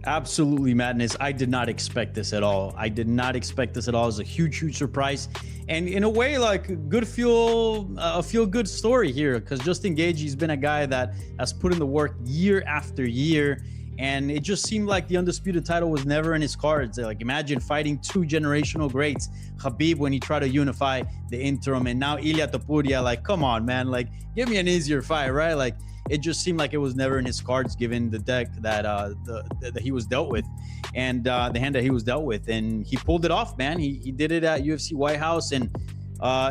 Absolutely madness. I did not expect this at all. I did not expect this at all. It was a huge surprise. And in a way, like a feel good story here, because Justin Gaethje, he's been a guy that has put in the work year after year. And it just seemed like the undisputed title was never in his cards. Like, imagine fighting two generational greats, Khabib when he tried to unify the interim, and now Ilia Topuria. Like, come on, man. Like, give me an easier fight, right? Like, it just seemed like it was never in his cards, given the deck that that he was dealt with, and the hand that he was dealt with, and he pulled it off, man. He did it at UFC White House, and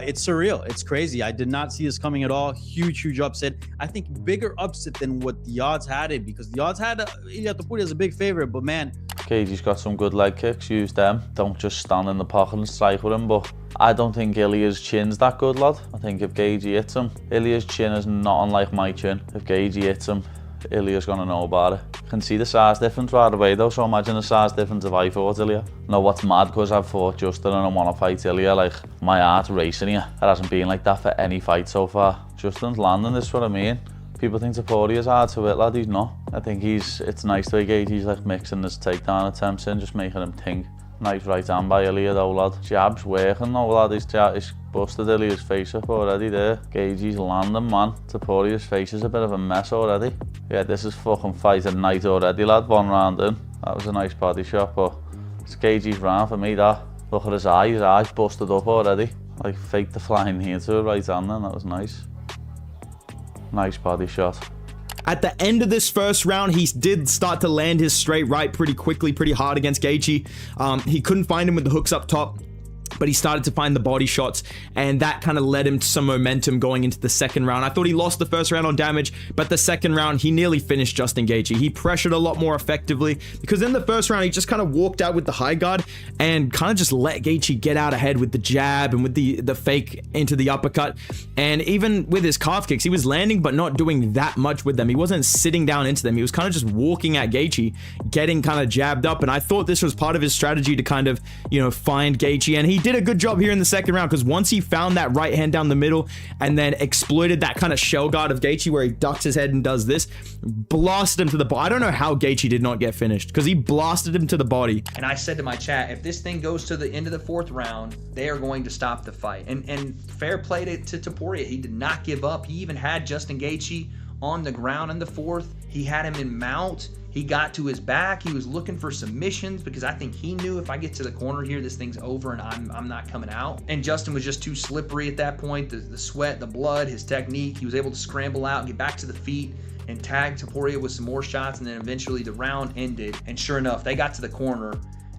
it's surreal. It's crazy. I did not see this coming at all. Huge upset. I think bigger upset than what the odds had it, because the odds had Ilia Topuria as a big favorite, but man, Gaethje's got some good leg kicks. Use them. Don't just stand in the pocket and strike with him. But I don't think Ilia's chin's that good, lad. I think if Gaethje hits him, Ilia's chin is not unlike my chin. If Gaethje hits him, Ilia's gonna know about it. I can see the size difference right away though, so imagine the size difference if I fought Ilia. No, what's mad, because I've fought Justin and I want to fight Ilia, like, my heart's racing here. It hasn't been like that for any fight so far. Justin's landing, this is what I mean. People think Topuria's hard to hit, lad. He's not. I think it's nice the way Gaethje's like mixing his takedown attempts in, just making him think. Nice right hand by Ilia though, lad. Jab's working though, lad. He's busted Ilia's face up already there. Gaethje's landing, man. Topuria's face is a bit of a mess already. Yeah, this is fucking fighting night already, lad. 1 round in. That was a nice body shot, but it's Gaethje's round for me, that. Look at his eyes busted up already. Like, faked the flying knee into a right hand then, that was nice. Nice body shot. At the end of this first round, he did start to land his straight right pretty quickly, pretty hard against Gaethje. He couldn't find him with the hooks up top, but he started to find the body shots, and that kind of led him to some momentum going into the second round. I thought he lost the first round on damage, but the second round, he nearly finished Justin Gaethje. He pressured a lot more effectively, because in the first round, he just kind of walked out with the high guard and kind of just let Gaethje get out ahead with the jab and with the fake into the uppercut. And even with his calf kicks, he was landing, but not doing that much with them. He wasn't sitting down into them. He was kind of just walking at Gaethje, getting kind of jabbed up. And I thought this was part of his strategy to kind of, find Gaethje. And he did a good job here in the second round, because once he found that right hand down the middle and then exploited that kind of shell guard of Gaethje where he ducks his head and does this, blasted him to the body. I don't know how Gaethje did not get finished, because he blasted him to the body. And I said to my chat, if this thing goes to the end of the 4th round, they are going to stop the fight. And fair play to Topuria. He did not give up. He even had Justin Gaethje on the ground in the 4th. He had him in mount. He got to his back. He was looking for submissions, because I think he knew, if I get to the corner here, this thing's over and I'm not coming out. And Justin was just too slippery at that point. The sweat, the blood, his technique. He was able to scramble out, get back to the feet, and tag Topuria with some more shots. And then eventually the round ended. And sure enough, they got to the corner.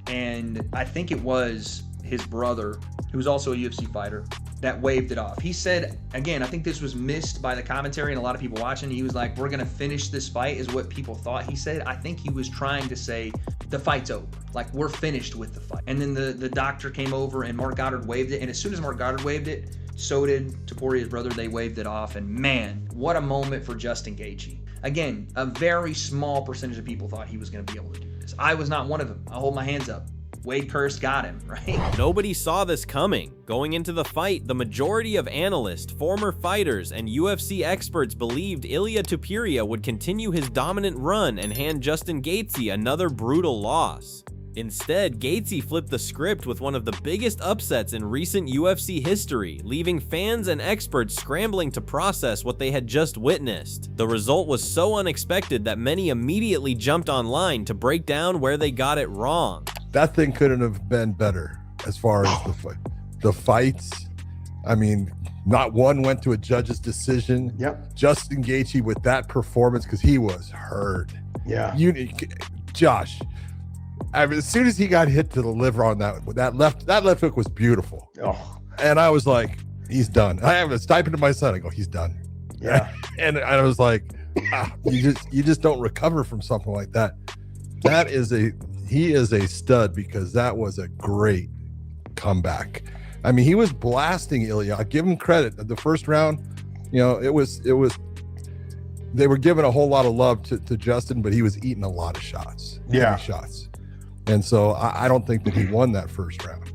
And I think it was his brother, who was also a UFC fighter, that waved it off. He said, again, I think this was missed by the commentary and a lot of people watching. He was like, we're going to finish this fight, is what people thought he said. I think he was trying to say the fight's over. Like, we're finished with the fight. And then the doctor came over and Mark Goddard waved it. And as soon as Mark Goddard waved it, so did Topuria's brother. They waved it off. And man, what a moment for Justin Gaethje. Again, a very small percentage of people thought he was going to be able to do this. I was not one of them. I hold my hands up. Wade Curse got him, right? Nobody saw this coming. Going into the fight, the majority of analysts, former fighters, and UFC experts believed Ilia Topuria would continue his dominant run and hand Justin Gaethje another brutal loss. Instead, Gaethje flipped the script with one of the biggest upsets in recent UFC history, leaving fans and experts scrambling to process what they had just witnessed. The result was so unexpected that many immediately jumped online to break down where they got it wrong. That thing couldn't have been better as far as the fights. I mean, not one went to a judge's decision. Yep. Justin Gaethje with that performance, because he was hurt. Yeah. Josh, I mean, as soon as he got hit to the liver on that left hook was beautiful. Oh. And I was like, he's done. I was typing to my son. I go, he's done. Yeah. And I was like, you just don't recover from something like that. He is a stud, because that was a great comeback. I mean, he was blasting Ilia. I give him credit. The first round, it was they were giving a whole lot of love to Justin, but he was eating a lot of shots. Yeah. Shots. And so I don't think that he won that first round.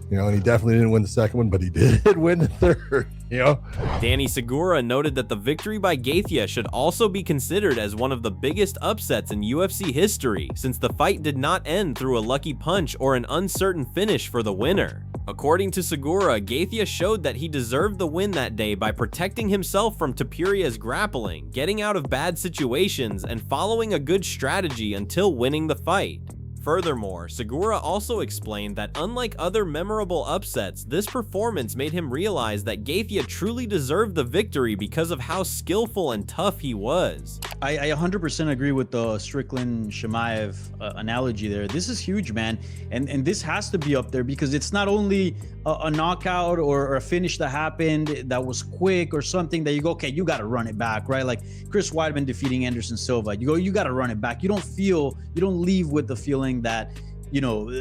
And he definitely didn't win the second one, but he did win the third. You know? Danny Segura noted that the victory by Gaethje should also be considered as one of the biggest upsets in UFC history, since the fight did not end through a lucky punch or an uncertain finish for the winner. According to Segura, Gaethje showed that he deserved the win that day by protecting himself from Topuria's grappling, getting out of bad situations, and following a good strategy until winning the fight. Furthermore, Segura also explained that unlike other memorable upsets, this performance made him realize that Gaethje truly deserved the victory because of how skillful and tough he was. I 100% agree with the Strickland Chimaev analogy there. This is huge, man. And this has to be up there because it's not only a knockout or a finish that happened that was quick or something that you go, okay, you got to run it back, right? Like Chris Weidman defeating Anderson Silva. You go, you got to run it back. You don't leave with the feeling that, you know,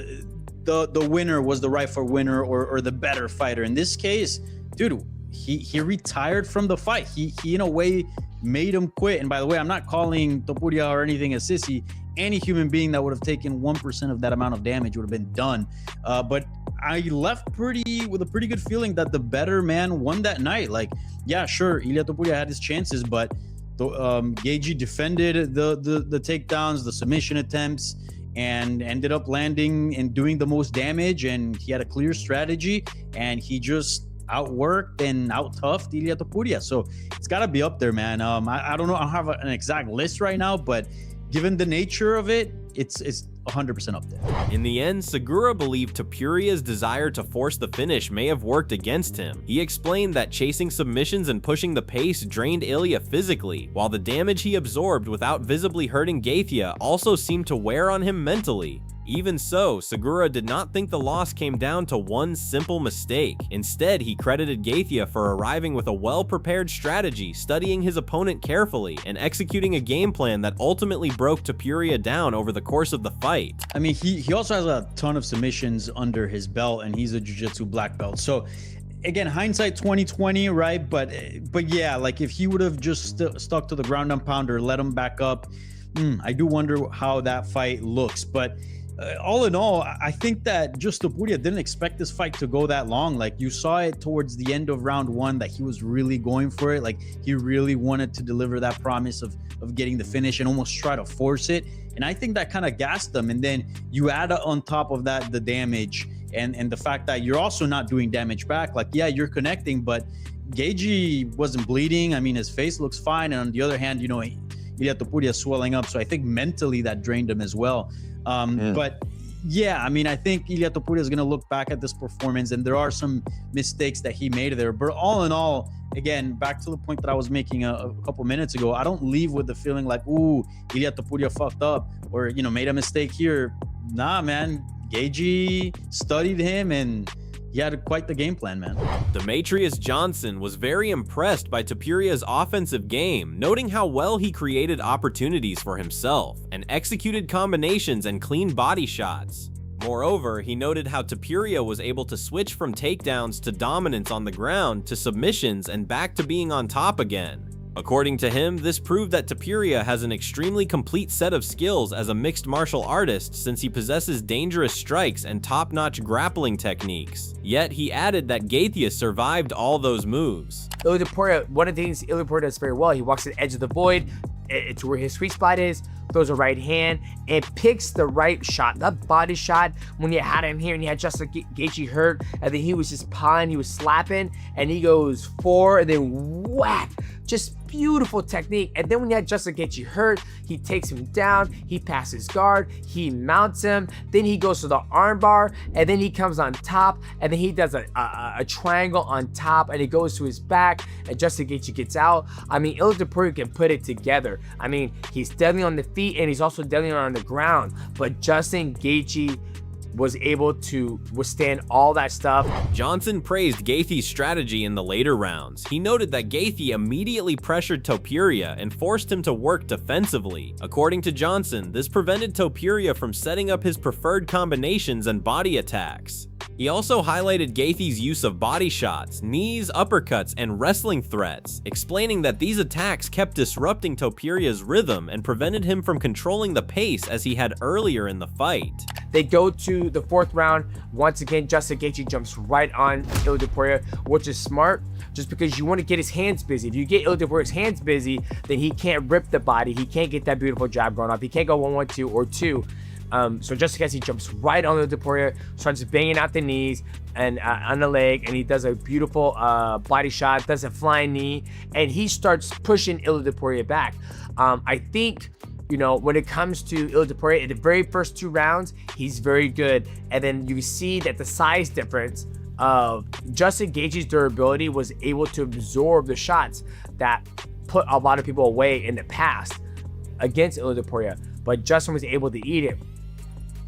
the winner was the rightful winner or the better fighter. In this case, dude, he retired from the fight. He in a way made him quit. And by the way, I'm not calling Topuria or anything a sissy. Any human being that would have taken 1% of that amount of damage would have been done. But I left with a pretty good feeling that the better man won that night. Like, yeah, sure, Ilia Topuria had his chances, but Gaethje defended the takedowns, the submission attempts, and ended up landing and doing the most damage. And he had a clear strategy, and he just outworked and out-toughed Ilia Topuria. So it's got to be up there, man. I don't know. I don't have an exact list right now, but given the nature of it, it's 100% up there. In the end, Segura believed Topuria's desire to force the finish may have worked against him. He explained that chasing submissions and pushing the pace drained Ilia physically, while the damage he absorbed without visibly hurting Gaethje also seemed to wear on him mentally. Even so, Segura did not think the loss came down to one simple mistake. Instead, he credited Gaethje for arriving with a well-prepared strategy, studying his opponent carefully, and executing a game plan that ultimately broke Topuria down over the course of the fight. I mean, he also has a ton of submissions under his belt, and he's a jiu-jitsu black belt. So again, hindsight 2020, right? But yeah, like if he would have just stuck to the ground and pounder, let him back up, I do wonder how that fight looks. But all in all, I think that just Topuria didn't expect this fight to go that long. Like you saw it towards the end of round one that he was really going for it. Like he really wanted to deliver that promise of getting the finish and almost try to force it. And I think that kind of gassed them. And then you add on top of that the damage and the fact that you're also not doing damage back. Like, yeah, you're connecting, but Gaethje wasn't bleeding. I mean, his face looks fine. And on the other hand, you know, Ilia Topuria swelling up. So I think mentally that drained him as well. But yeah, I mean, I think Ilia Topuria is going to look back at this performance and there are some mistakes that he made there. But all in all, again, back to the point that I was making a couple minutes ago, I don't leave with the feeling like, ooh, Ilia Topuria fucked up or, you know, made a mistake here. Nah, man, Gaethje studied him and he had quite the game plan, man. Demetrius Johnson was very impressed by Topuria's offensive game, noting how well he created opportunities for himself and executed combinations and clean body shots. Moreover, he noted how Topuria was able to switch from takedowns to dominance on the ground to submissions and back to being on top again. According to him, this proved that Topuria has an extremely complete set of skills as a mixed martial artist since he possesses dangerous strikes and top-notch grappling techniques. Yet, he added that Gaethje survived all those moves. Ilia Topuria, one of the things Ilia Topuria does very well, he walks to the edge of the void, to where his sweet spot is, throws a right hand, and picks the right shot. That body shot, when you had him here and you had Justin Gaethje hurt, and then he was just pawing, he was slapping, and he goes forward, and then whack. Just beautiful technique. And then when you had Justin Gaethje hurt, he takes him down, he passes guard, he mounts him, then he goes to the armbar, and then he comes on top, and then he does a triangle on top, and he goes to his back, and Justin Gaethje gets out. I mean, Ilia Topuria can put it together. I mean, he's deadly on the feet, and he's also deadly on the ground, but Justin Gaethje was able to withstand all that stuff. Johnson praised Gaethje's strategy in the later rounds. He noted that Gaethje immediately pressured Topuria and forced him to work defensively. According to Johnson, this prevented Topuria from setting up his preferred combinations and body attacks. He also highlighted Gaethje's use of body shots, knees, uppercuts, and wrestling threats, explaining that these attacks kept disrupting Topuria's rhythm and prevented him from controlling the pace as he had earlier in the fight. They go to the 4th round. Once again, Justin Gaethje jumps right on Ilia Topuria, which is smart, just because you want to get his hands busy. If you get Ilia Topuria's hands busy, then he can't rip the body. He can't get that beautiful jab going off. He can't go 1-1-2 or 2. So Justin Gaethje jumps right on Ilia Topuria, starts banging out the knees and on the leg, and he does a beautiful body shot, does a flying knee, and he starts pushing Ilia Topuria back. I think, you know, when it comes to Ilia Topuria, in the very first 2 rounds, he's very good. And then you see that the size difference of Justin Gaethje's durability was able to absorb the shots that put a lot of people away in the past against Ilia Topuria. But Justin was able to eat it.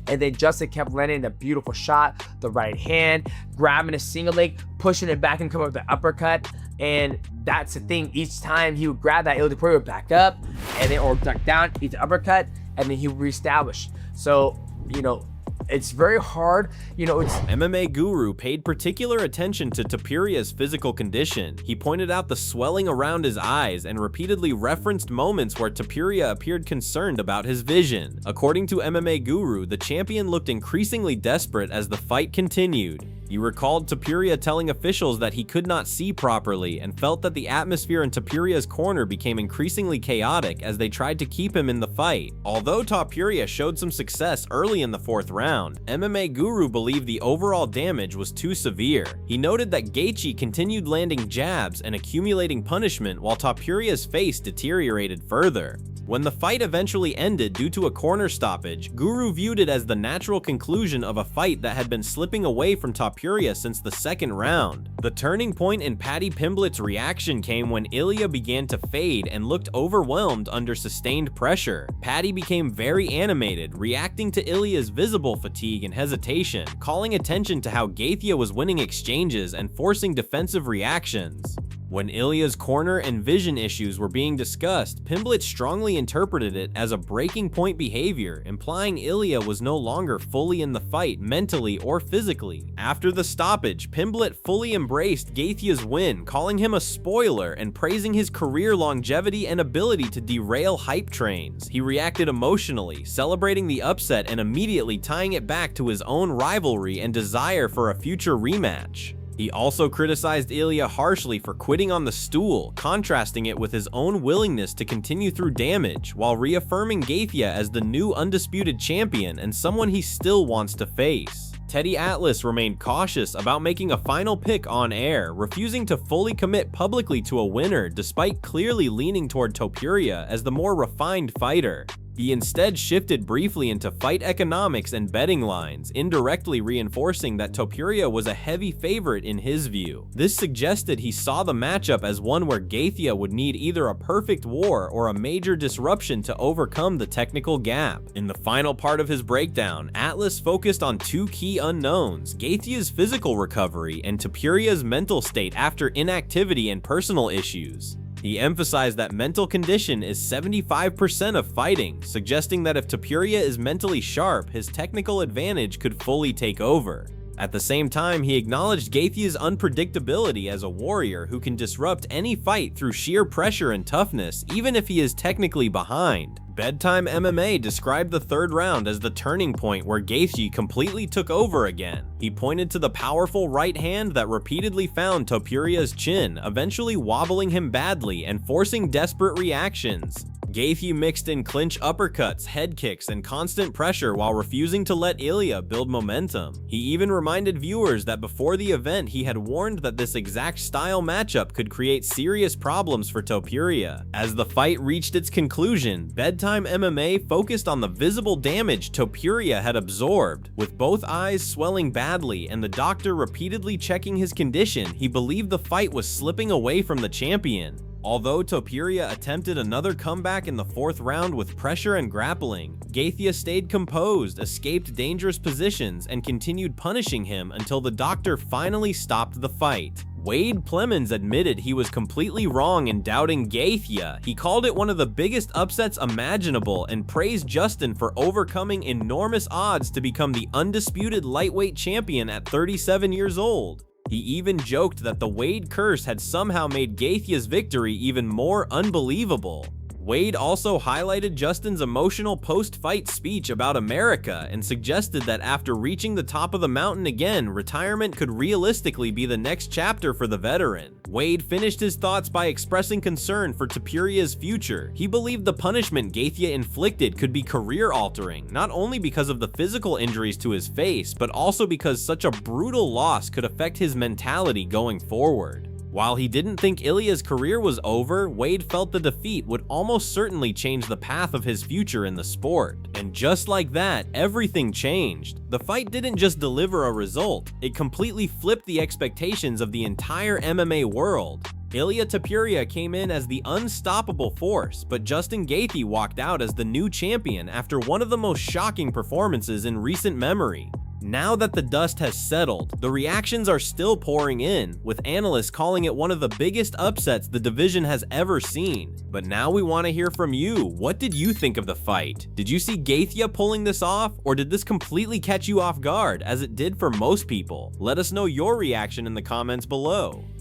And then Justin kept landing a beautiful shot, the right hand, grabbing a single leg, pushing it back and coming up with the uppercut. And that's the thing. Each time he would grab that, Ilia Topuria would back up, and then or duck down, eat the uppercut, and then he would reestablish. So, you know, it's very hard. You know, it's MMA Guru paid particular attention to Topuria's physical condition. He pointed out the swelling around his eyes and repeatedly referenced moments where Topuria appeared concerned about his vision. According to MMA Guru, the champion looked increasingly desperate as the fight continued. He recalled Topuria telling officials that he could not see properly and felt that the atmosphere in Topuria's corner became increasingly chaotic as they tried to keep him in the fight. Although Topuria showed some success early in the 4th round, MMA Guru believed the overall damage was too severe. He noted that Gaethje continued landing jabs and accumulating punishment while Topuria's face deteriorated further. When the fight eventually ended due to a corner stoppage, Guru viewed it as the natural conclusion of a fight that had been slipping away from Topuria since the 2nd round. The turning point in Paddy Pimblett's reaction came when Ilia began to fade and looked overwhelmed under sustained pressure. Paddy became very animated, reacting to Ilia's visible fatigue and hesitation, calling attention to how Gaethje was winning exchanges and forcing defensive reactions. When Ilia's corner and vision issues were being discussed, Pimblett strongly interpreted it as a breaking point behavior, implying Ilia was no longer fully in the fight mentally or physically. After the stoppage, Pimblett fully embraced Gaethje's win, calling him a spoiler and praising his career longevity and ability to derail hype trains. He reacted emotionally, celebrating the upset and immediately tying it back to his own rivalry and desire for a future rematch. He also criticized Ilia harshly for quitting on the stool, contrasting it with his own willingness to continue through damage, while reaffirming Gaethje as the new undisputed champion and someone he still wants to face. Teddy Atlas remained cautious about making a final pick on air, refusing to fully commit publicly to a winner despite clearly leaning toward Topuria as the more refined fighter. He instead shifted briefly into fight economics and betting lines, indirectly reinforcing that Topuria was a heavy favorite in his view. This suggested he saw the matchup as one where Gaethje would need either a perfect war or a major disruption to overcome the technical gap. In the final part of his breakdown, Atlas focused on 2 key unknowns: Gaethje's physical recovery and Topuria's mental state after inactivity and personal issues. He emphasized that mental condition is 75% of fighting, suggesting that if Topuria is mentally sharp, his technical advantage could fully take over. At the same time, he acknowledged Gaethje's unpredictability as a warrior who can disrupt any fight through sheer pressure and toughness, even if he is technically behind. Bedtime MMA described the 3rd round as the turning point where Gaethje completely took over again. He pointed to the powerful right hand that repeatedly found Topuria's chin, eventually wobbling him badly and forcing desperate reactions. Gaethje mixed in clinch uppercuts, head kicks, and constant pressure while refusing to let Ilia build momentum. He even reminded viewers that before the event he had warned that this exact style matchup could create serious problems for Topuria. As the fight reached its conclusion, Bedtime MMA focused on the visible damage Topuria had absorbed. With both eyes swelling badly and the doctor repeatedly checking his condition, he believed the fight was slipping away from the champion. Although Topuria attempted another comeback in the 4th round with pressure and grappling, Gaethje stayed composed, escaped dangerous positions, and continued punishing him until the doctor finally stopped the fight. Wade Plemons admitted he was completely wrong in doubting Gaethje. He called it one of the biggest upsets imaginable and praised Justin for overcoming enormous odds to become the undisputed lightweight champion at 37 years old. He even joked that the Wade curse had somehow made Gaethje's victory even more unbelievable. Wade also highlighted Justin's emotional post-fight speech about America and suggested that after reaching the top of the mountain again, retirement could realistically be the next chapter for the veteran. Wade finished his thoughts by expressing concern for Topuria's future. He believed the punishment Gaethje inflicted could be career-altering, not only because of the physical injuries to his face, but also because such a brutal loss could affect his mentality going forward. While he didn't think Ilia's career was over, Wade felt the defeat would almost certainly change the path of his future in the sport. And just like that, everything changed. The fight didn't just deliver a result, it completely flipped the expectations of the entire MMA world. Ilia Topuria came in as the unstoppable force, but Justin Gaethje walked out as the new champion after one of the most shocking performances in recent memory. Now that the dust has settled, the reactions are still pouring in, with analysts calling it one of the biggest upsets the division has ever seen. But now we want to hear from you. What did you think of the fight? Did you see Gaethje pulling this off, or did this completely catch you off guard, as it did for most people? Let us know your reaction in the comments below.